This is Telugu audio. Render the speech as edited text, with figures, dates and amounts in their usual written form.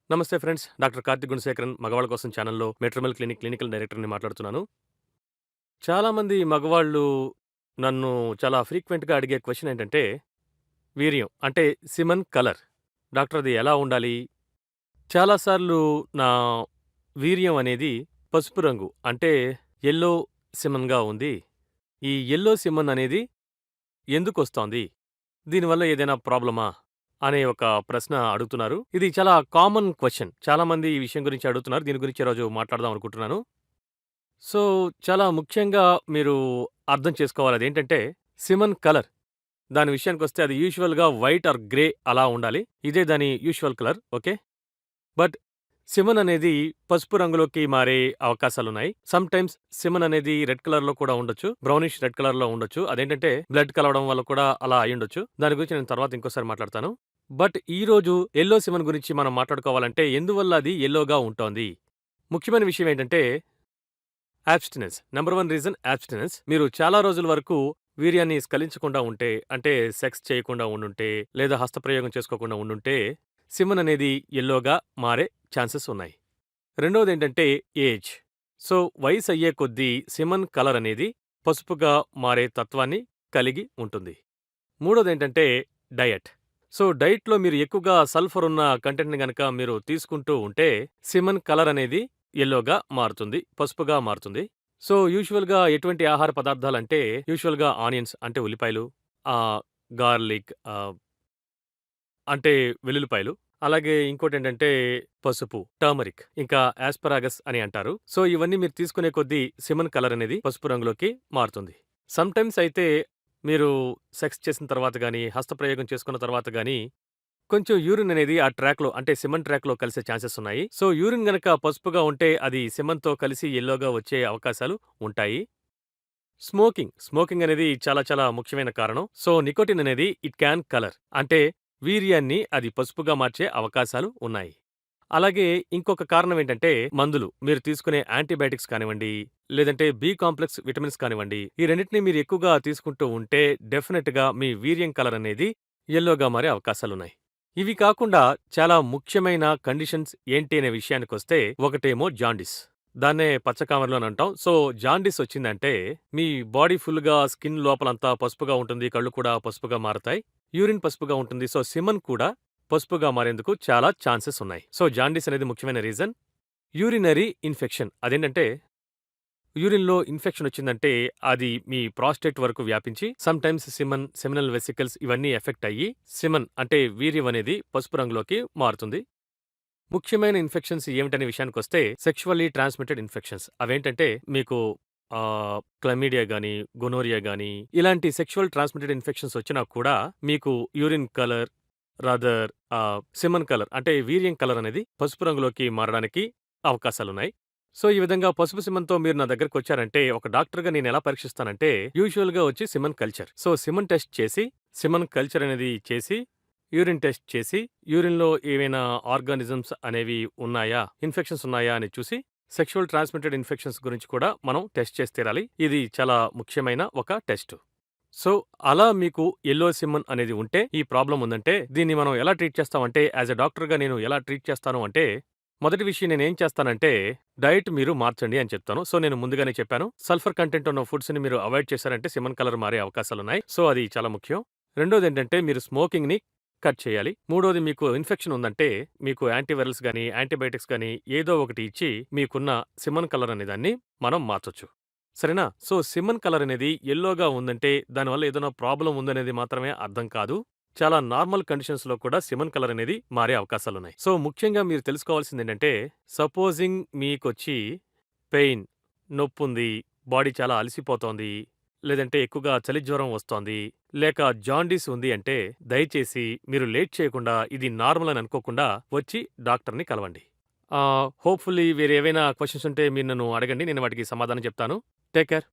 నమస్తే ఫ్రెండ్స్. డాక్టర్ కార్తిక్ గుణశేఖరన్ మగవాళ్ళ కోసం ఛానల్‌లో మెట్రోమెల్ క్లినికల్ డైరెక్టర్‌ని మాట్లాడుతున్నాను. చాలామంది మగవాళ్ళు నన్ను చాలా ఫ్రీక్వెంట్‌గా అడిగే క్వెషన్ ఏంటంటే, వీర్యం అంటే సిమెన్ కలర్. డాక్టర్ అది ఎలా ఉండాలి? చాలా సార్లు నా వీర్యం అనేది పసుపు రంగు అంటే యెల్లో సిమెన్‌గా ఉంది. ఈ యెల్లో సిమెన్ అనేది ఎందుకొస్తోంది? దీనివల్ల ఏదైనా ప్రాబ్లమా? అనే ఒక ప్రశ్న అడుగుతున్నారు. ఇది చాలా కామన్ క్వెషన్. చాలామంది ఈ విషయం గురించి అడుగుతున్నారు. దీని గురించి ఈరోజు మాట్లాడదాం అనుకుంటున్నాను. సో, చాలా ముఖ్యంగా మీరు అర్థం చేసుకోవాలి. అదేంటంటే, సిమెన్ కలర్. దాని విషయానికొస్తే అది యూజువల్‌గా వైట్ ఆర్ గ్రే అలా ఉండాలి. ఇదే దాని usual colour. Okay. But semen అనేది పసుపు రంగులోకి మారే అవకాశాలున్నాయి. సమ్‌టైమ్స్ సిమెన్ అనేది రెడ్ కలర్‌లో కూడా ఉండొచ్చు. బ్రౌనిష్ రెడ్ కలర్‌లో ఉండొచ్చు. అదేంటంటే బ్లడ్ కలవడం వల్ల కూడా అలా అయ్యుండొచ్చు. దాని గురించి నేను తర్వాత ఇంకోసారి మాట్లాడతాను. బట్ ఈరోజు యెల్లో సిమెన్ గురించి మనం మాట్లాడుకోవాలంటే ఎందువల్ల అది యెల్లోగా ఉంటోంది? ముఖ్యమైన విషయం ఏంటంటే అబ్స్టినెన్స్. Number 1 reason abstinence. మీరు చాలా రోజుల వరకు వీర్యాన్ని స్ఖలించకుండా ఉంటే, అంటే సెక్స్ చేయకుండా ఉండుంటే, లేదా హస్తప్రయోగం చేసుకోకుండా ఉండుంటే, సిమెన్ అనేది యెల్లోగా మారే ఛాన్సెస్ ఉన్నాయి. రెండోదేంటంటే ఏజ్. సో, వయసయ్యే కొద్దీ సిమెన్ కలర్ అనేది పసుపుగా మారే తత్వాన్ని కలిగి ఉంటుంది. మూడోదేంటంటే డయట్. సో, డైట్‌లో మీరు ఎక్కువగా సల్ఫర్ ఉన్న కంటెంట్‌ని గనక మీరు తీసుకుంటూ ఉంటే, సిమెన్ కలర్ అనేది యెల్లోగా మారుతుంది. పసుపుగా మారుతుంది. సో, యూజువల్‌గా ఎటువంటి ఆహార పదార్థాలంటే, యూజువల్‌గా ఆనియన్స్ అంటే ఉల్లిపాయలు, గార్లిక్ అంటే వెల్లుల్లిపాయలు, అలాగే ఇంకోటేంటంటే పసుపు, టర్మరిక్, ఇంకా యాస్పరాగస్ అని అంటారు. సో, ఇవన్నీ మీరు తీసుకునే కొద్దీ సిమెన్ కలర్ అనేది పసుపు రంగులోకి మారుతుంది. సమ్‌టైమ్స్ అయితే మీరు సెక్స్ చేసిన తర్వాత గానీ, హస్తప్రయోగం చేసుకున్న తర్వాత గానీ, కొంచెం యూరిన్ అనేది ఆ ట్రాక్‌లో అంటే సిమెన్ ట్రాక్‌లో కలిసే ఛాన్సెస్ ఉన్నాయి. సో, యూరిన్ గనక పసుపుగా ఉంటే అది సిమెన్‌తో కలిసి యెల్లోగా వచ్చే అవకాశాలు ఉంటాయి. స్మోకింగ్ అనేది చాలా చాలా ముఖ్యమైన కారణం. సో, నికోటిన్ అనేది ఇట్ క్యాన్ కలర్. అంటే వీర్యాన్ని అది పసుపుగా మార్చే అవకాశాలు ఉన్నాయి. అలాగే ఇంకొక కారణం ఏంటంటే మందులు. మీరు తీసుకునే యాంటీబయాటిక్స్ కానివ్వండి, లేదంటే బి కాంప్లెక్స్ విటమిన్స్ కానివ్వండి, ఈ రెండిటిని మీరు ఎక్కువగా తీసుకుంటూ ఉంటే డెఫినెట్‌గా మీ వీర్యం కలర్ అనేది యెల్లోగా మారే అవకాశాలున్నాయి. ఇవి కాకుండా చాలా ముఖ్యమైన కండిషన్స్ ఏంటి అనే విషయానికొస్తే ఒకటేమో జాండీస్. దాన్నే పచ్చకామెర్లు అని అంటాం. సో, జాండీస్ వచ్చిందంటే మీ బాడీ ఫుల్‌గా స్కిన్ లోపలంతా పసుపుగా ఉంటుంది. కళ్ళు కూడా పసుపుగా మారతాయి. యూరిన్ పసుపుగా ఉంటుంది. సో, సిమెన్ కూడా పసుపుగా మారేందుకు చాలా ఛాన్సెస్ ఉన్నాయి. సో, జాండీస్ అనేది ముఖ్యమైన రీజన్. యూరినరీ ఇన్ఫెక్షన్ అదేంటంటే యూరిన్‌లో ఇన్ఫెక్షన్ వచ్చిందంటే అది మీ ప్రాస్టేట్ వరకు వ్యాపించి సమ్‌టైమ్స్ సెమినల్ వెసికల్స్ ఇవన్నీ ఎఫెక్ట్ అయ్యి సిమెన్ అంటే వీర్యం అనేది పసుపు రంగులోకి మారుతుంది. ముఖ్యమైన ఇన్ఫెక్షన్స్ ఏమిటనే విషయానికొస్తే సెక్షువల్లీ ట్రాన్స్‌మిటెడ్ ఇన్ఫెక్షన్స్. అవేంటంటే మీకు క్లమీడియా గానీ, గొనోరియా గానీ ఇలాంటి సెక్షువల్ ట్రాన్స్‌మిటెడ్ ఇన్ఫెక్షన్స్ వచ్చినా కూడా మీకు urine colour rather semen colour అంటే వీర్యం కలర్ అనేది పసుపు రంగులోకి మారడానికి అవకాశాలున్నాయి. సో, ఈ విధంగా పసుపు సిమెన్‌తో మీరు నా దగ్గరకొచ్చారంటే ఒక డాక్టర్‌గా నేనెలా పరీక్షిస్తానంటే యూజువల్‌గా వచ్చి semen culture. So, semen test చేసి, సిమెన్ కల్చర్ అనేది చేసి యూరిన్ టెస్ట్ చేసి, యూరిన్‌లో ఏవైనా ఆర్గానిజమ్స్ అనేవి ఉన్నాయా? ఇన్ఫెక్షన్స్ ఉన్నాయా? అని చూసి, సెక్షువల్ ట్రాన్స్‌మిటెడ్ ఇన్ఫెక్షన్స్ గురించి కూడా మనం టెస్ట్ చేసి తీరాలి. ఇది చాలా ముఖ్యమైన ఒక టెస్ట్. సో, అలా మీకు యెల్లో సిమెన్ అనేది ఉంటే, ఈ ప్రాబ్లమ్ ఉందంటే, దీన్ని మనం ఎలా ట్రీట్ చేస్తామంటే, యాస్ ఎ డాక్టర్‌గా నేను ఎలా ట్రీట్ చేస్తాను అంటే, మొదటి విషయం నేనేం చేస్తానంటే, డయట్ మీరు మార్చండి అని చెప్తాను. సో, నేను ముందుగానే చెప్పాను. సల్ఫర్ కంటెంట్ ఉన్న ఫుడ్స్‌ని మీరు అవాయిడ్ చేశారంటే సిమెన్ కలర్ మారే అవకాశాలున్నాయి. సో, అది చాలా ముఖ్యం. రెండోదేంటంటే, మీరు స్మోకింగ్‌ని కట్ చేయాలి. మూడోది మీకు ఇన్ఫెక్షన్ ఉందంటే, మీకు యాంటీవైరల్స్ గానీ, యాంటీబయాటిక్స్ గానీ ఏదో ఒకటి ఇచ్చి, మీకున్న సిమెన్ కలర్ అనే దాన్ని మనం మార్చొచ్చు. సరేనా? సో, సిమెన్ కలర్ అనేది యెల్లోగా ఉందంటే, దానివల్ల ఏదైనా ప్రాబ్లమ్ ఉందనేది మాత్రమే అర్థం కాదు. చాలా నార్మల్ కండిషన్స్‌లో కూడా సిమెన్ కలర్ అనేది మారే అవకాశాలున్నాయి. సో, ముఖ్యంగా మీరు తెలుసుకోవాల్సిందేంటంటే, సపోజింగ్ మీకొచ్చి పెయిన్, నొప్పుంది, బాడీ చాలా అలసిపోతోంది, లేదంటే ఎక్కువగా చలి జ్వరం వస్తోంది, లేక జాండీస్ ఉంది అంటే, దయచేసి మీరు లేట్ చేయకుండా ఇది నార్మల్ అని అనుకోకుండా వచ్చి డాక్టర్‌ని కలవండి. హోప్‌ఫుల్లీ వేరేవైనా క్వెషన్స్ ఉంటే మీరు నన్ను అడగండి. నేను వాటికి సమాధానం చెప్తాను. Take care.